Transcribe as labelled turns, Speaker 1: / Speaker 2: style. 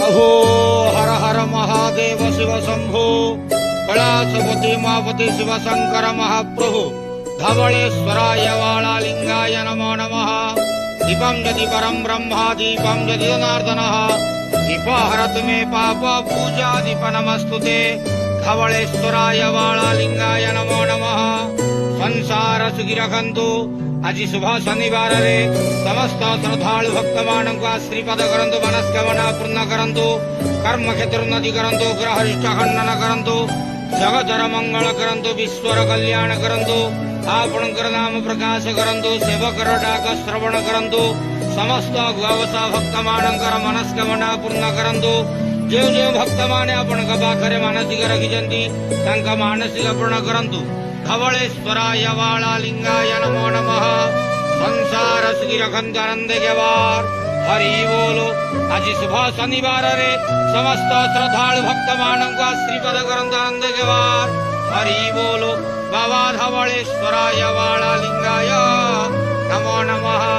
Speaker 1: अहो हर हर महादेव शिव शंभो कैलासपति मापति शिव शंकर महाप्रभु धवलेश्वराय वालालिंगाय नमो नमः। दीपं यदि परं ब्रह्मा दीपं यदि जनार्दनः दीपहरतु मे पाप पूजा दीप नमस्तुते। धवलेश्वराय वालालिंगाय नमो नमः। संसार सुखी रखंतु। आज शुभ शनिवार रे समस्त श्रद्धालु भक्त मानक आश्रीपद करंतु, मनस्कामना पूर्ण करंतु, कर्म क्षेत्र उन्नति करंतु, ग्रह रिष्ट खंडन करंतु, जगतर मंगल करंतु, विश्वर कल्याण करंतु, आपणकर नाम प्रकाश करंतु, सेवकर डाक श्रवण करंतु, समस्त गवसा भक्त मानकर मनस्कामना पूर्ण करंतु। जो जो भक्त माने आपण पाखरे मानसिक रखिजंती तांका मानसिक पूर्ण करंतु। धवलेश्वराय वालालिंगाय नमो नमः। संसार सुखी रखंतु आनंद गेवार हरि बोलो। आज शुभ शनिवार रे समस्त श्रद्धालु भक्त मानक आश्रीपद करंतु आनंद गेवार हरि बोलो। बाबा धवलेश्वराय वालालिंगाय नमो नमः।